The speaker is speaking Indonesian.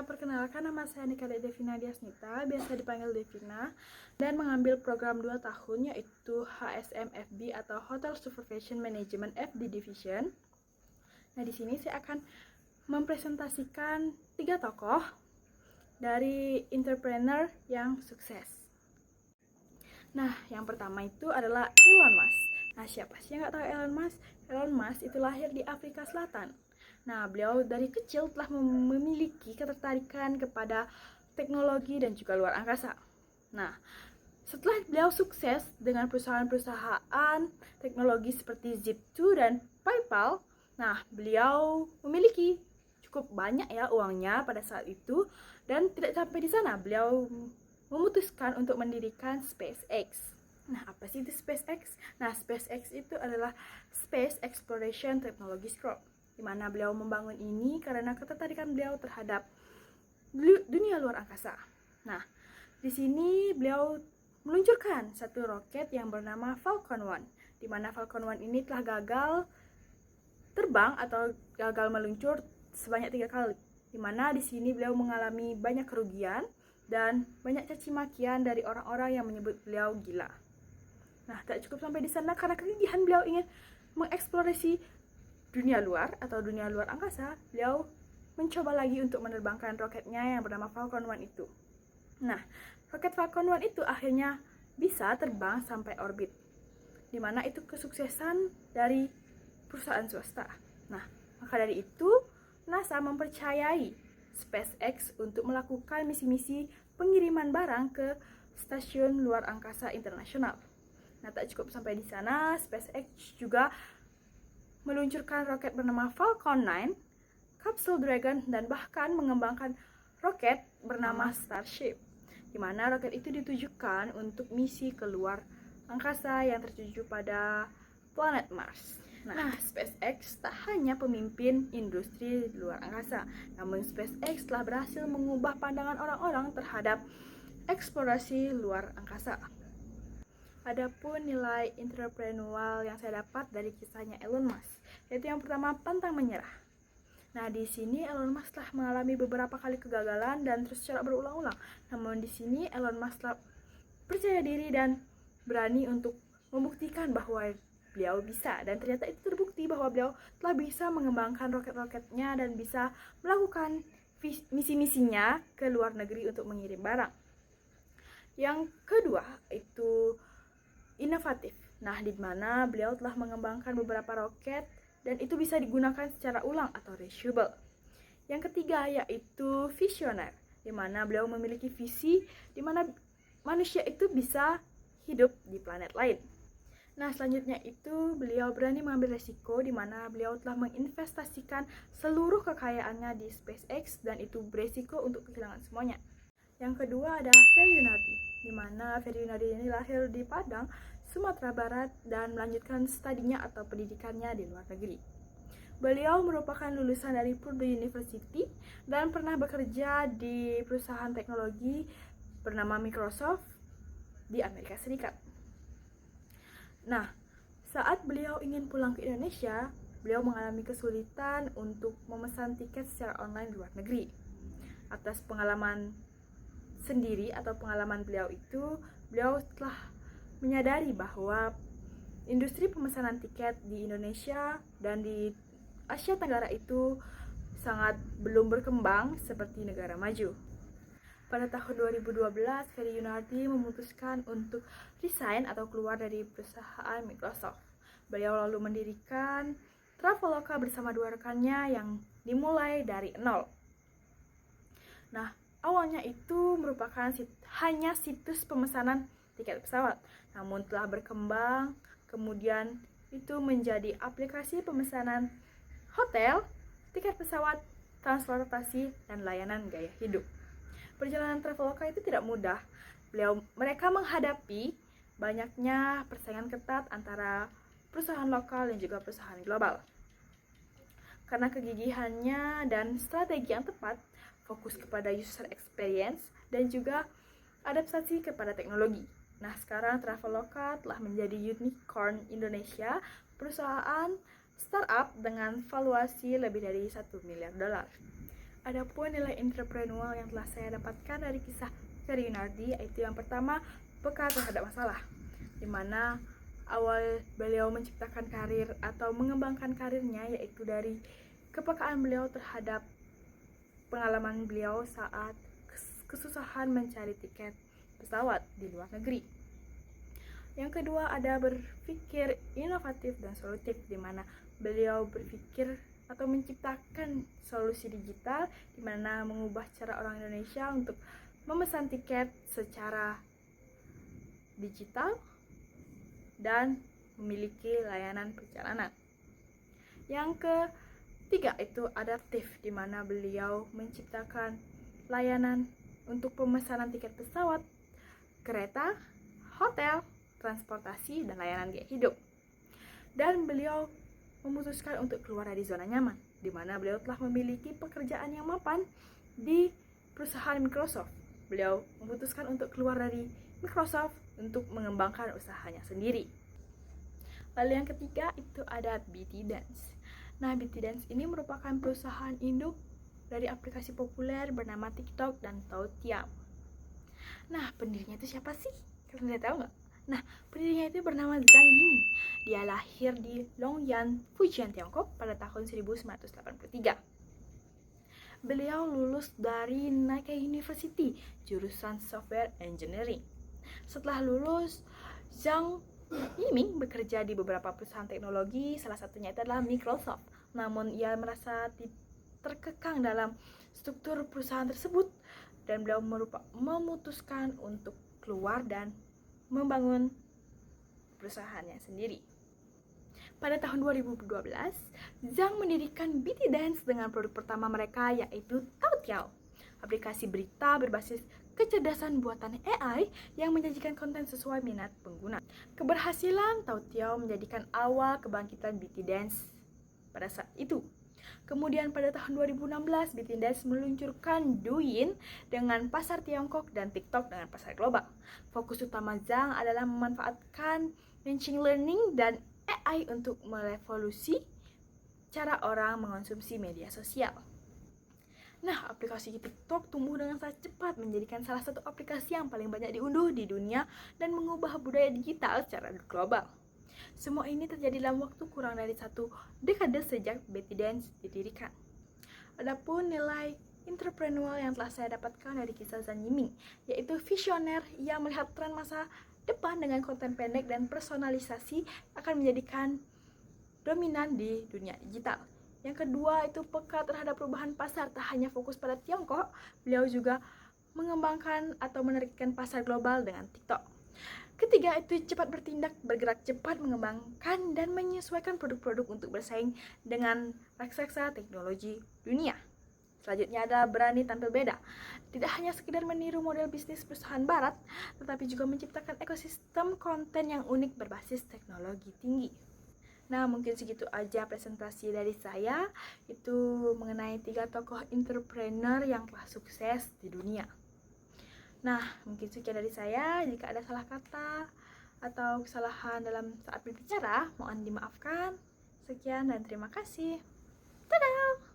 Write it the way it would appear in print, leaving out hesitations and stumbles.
perkenalkan, nama saya Nikade Devina Diasnita, biasa dipanggil Devina, dan mengambil program 2 tahun yaitu HSM FD atau Hotel Supervision Management FD Division. Nah, di sini saya akan mempresentasikan 3 tokoh dari entrepreneur yang sukses. Nah, yang pertama itu adalah Elon Musk. Nah, siapa sih yang nggak tahu Elon Musk? Elon Musk itu lahir di Afrika Selatan. Nah, beliau dari kecil telah memiliki ketertarikan kepada teknologi dan juga luar angkasa. Nah, setelah beliau sukses dengan perusahaan-perusahaan teknologi seperti Zip2 dan PayPal, nah, beliau memiliki cukup banyak ya uangnya pada saat itu, dan tidak sampai di sana, beliau memutuskan untuk mendirikan SpaceX. Nah, apa sih itu SpaceX? Nah, SpaceX itu adalah Space Exploration Technology Group, di mana beliau membangun ini karena ketertarikan beliau terhadap dunia luar angkasa. Nah, di sini beliau meluncurkan satu roket yang bernama Falcon 1, di mana Falcon 1 ini telah gagal terbang atau gagal meluncur sebanyak 3 kali, di mana di sini beliau mengalami banyak kerugian dan banyak caci makian dari orang-orang yang menyebut beliau gila. Nah, tak cukup sampai di sana, karena kegigihan beliau ingin mengeksplorasi dunia luar atau dunia luar angkasa, beliau mencoba lagi untuk menerbangkan roketnya yang bernama Falcon 1 itu. Nah, roket Falcon 1 itu akhirnya bisa terbang sampai orbit, di mana itu kesuksesan dari perusahaan swasta. Nah, maka dari itu NASA mempercayai SpaceX untuk melakukan misi-misi pengiriman barang ke stasiun luar angkasa internasional. Nah, tak cukup sampai di sana, SpaceX juga meluncurkan roket bernama Falcon 9, Capsule Dragon, dan bahkan mengembangkan roket bernama Starship, di mana roket itu ditujukan untuk misi keluar angkasa yang tertuju pada planet Mars. Nah, SpaceX tak hanya pemimpin industri luar angkasa, namun SpaceX telah berhasil mengubah pandangan orang-orang terhadap eksplorasi luar angkasa. Adapun nilai entrepreneurial yang saya dapat dari kisahnya Elon Musk, yaitu yang pertama, pantang menyerah. Nah, di sini Elon Musk telah mengalami beberapa kali kegagalan dan terus secara berulang-ulang. Namun di sini Elon Musk telah percaya diri dan berani untuk membuktikan bahwa beliau bisa, dan ternyata itu terbukti bahwa beliau telah bisa mengembangkan roket-roketnya dan bisa melakukan misi-misinya ke luar negeri untuk mengirim barang. Yang kedua itu inovatif. Nah, di mana beliau telah mengembangkan beberapa roket dan itu bisa digunakan secara ulang atau reusable. Yang ketiga yaitu visioner, di mana beliau memiliki visi di mana manusia itu bisa hidup di planet lain. Nah, selanjutnya itu beliau berani mengambil resiko, di mana beliau telah menginvestasikan seluruh kekayaannya di SpaceX dan itu beresiko untuk kehilangan semuanya. Yang kedua ada Ferry Yunardi, di mana Ferry Yunardi ini lahir di Padang, Sumatera Barat, dan melanjutkan studinya atau pendidikannya di luar negeri. Beliau merupakan lulusan dari Purdue University dan pernah bekerja di perusahaan teknologi bernama Microsoft di Amerika Serikat. Nah, saat beliau ingin pulang ke Indonesia, beliau mengalami kesulitan untuk memesan tiket secara online di luar negeri. Atas pengalaman sendiri atau pengalaman beliau itu, beliau telah menyadari bahwa industri pemesanan tiket di Indonesia dan di Asia Tenggara itu sangat belum berkembang seperti negara maju. Pada tahun 2012, Ferry Yunardi memutuskan untuk resign atau keluar dari perusahaan Microsoft. Beliau lalu mendirikan Traveloka bersama 2 rekannya yang dimulai dari nol. Nah, awalnya itu merupakan hanya situs pemesanan tiket pesawat, namun telah berkembang, kemudian itu menjadi aplikasi pemesanan hotel, tiket pesawat, transportasi, dan layanan gaya hidup. Perjalanan Traveloka itu tidak mudah. Mereka menghadapi banyaknya persaingan ketat antara perusahaan lokal dan juga perusahaan global. Karena kegigihannya dan strategi yang tepat, fokus kepada user experience dan juga adaptasi kepada teknologi. Nah, sekarang Traveloka telah menjadi unicorn Indonesia, perusahaan startup dengan valuasi lebih dari $1 miliar. Adapun nilai entrepreneurial yang telah saya dapatkan dari kisah Ferry Yunardi, yaitu yang pertama, peka terhadap masalah, di mana awal beliau menciptakan karir atau mengembangkan karirnya yaitu dari kepekaan beliau terhadap pengalaman beliau saat kesusahan mencari tiket pesawat di luar negeri. Yang kedua, ada berpikir inovatif dan solutif, di mana beliau berpikir atau menciptakan solusi digital di mana mengubah cara orang Indonesia untuk memesan tiket secara digital dan memiliki layanan perjalanan. Yang ketiga itu adaptif, di mana beliau menciptakan layanan untuk pemesanan tiket pesawat, kereta, hotel, transportasi, dan layanan gaya hidup. Dan beliau memutuskan untuk keluar dari zona nyaman, di mana beliau telah memiliki pekerjaan yang mapan di perusahaan Microsoft. Beliau memutuskan untuk keluar dari Microsoft untuk mengembangkan usahanya sendiri. Lalu yang ketiga itu ada ByteDance. Nah, ByteDance ini merupakan perusahaan induk dari aplikasi populer bernama TikTok dan Toutiao. Nah, pendirinya itu siapa sih? Kalian udah tahu nggak? Nah, pendirinya itu bernama Zhang Yiming. Dia lahir di Longyan, Fujian, Tiongkok pada tahun 1983. Beliau lulus dari Nikkei University, jurusan Software Engineering. Setelah lulus, Zhang Yiming bekerja di beberapa perusahaan teknologi, salah satunya itu adalah Microsoft. Namun ia merasa terkekang dalam struktur perusahaan tersebut dan beliau memutuskan untuk keluar dan membangun perusahaannya sendiri. Pada tahun 2012, Zhang mendirikan ByteDance dengan produk pertama mereka yaitu Toutiao, aplikasi berita berbasis kecerdasan buatan AI yang menyajikan konten sesuai minat pengguna. Keberhasilan Toutiao menjadikan awal kebangkitan ByteDance pada saat itu. Kemudian pada tahun 2016, ByteDance meluncurkan Douyin dengan pasar Tiongkok dan TikTok dengan pasar global. Fokus utama Zhang adalah memanfaatkan machine learning dan AI untuk merevolusi cara orang mengonsumsi media sosial. Nah, aplikasi TikTok tumbuh dengan sangat cepat, menjadikan salah satu aplikasi yang paling banyak diunduh di dunia dan mengubah budaya digital secara global. Semua ini terjadi dalam waktu kurang dari 1 dekade sejak ByteDance didirikan. Adapun nilai entrepreneurial yang telah saya dapatkan dari kisah Zhang Yiming, yaitu visioner yang melihat tren masa depan dengan konten pendek dan personalisasi akan menjadikan dominan di dunia digital. Yang kedua itu peka terhadap perubahan pasar, tak hanya fokus pada Tiongkok, beliau juga mengembangkan atau menargetkan pasar global dengan TikTok. Ketiga itu cepat bertindak, bergerak cepat, mengembangkan dan menyesuaikan produk-produk untuk bersaing dengan raksasa teknologi dunia. Selanjutnya adalah berani tampil beda. Tidak hanya sekedar meniru model bisnis perusahaan barat, tetapi juga menciptakan ekosistem konten yang unik berbasis teknologi tinggi. Nah, mungkin segitu aja presentasi dari saya, itu mengenai 3 tokoh entrepreneur yang telah sukses di dunia. Nah, mungkin sekian dari saya. Jika ada salah kata atau kesalahan dalam saat berbicara, mohon dimaafkan. Sekian dan terima kasih. Dadah!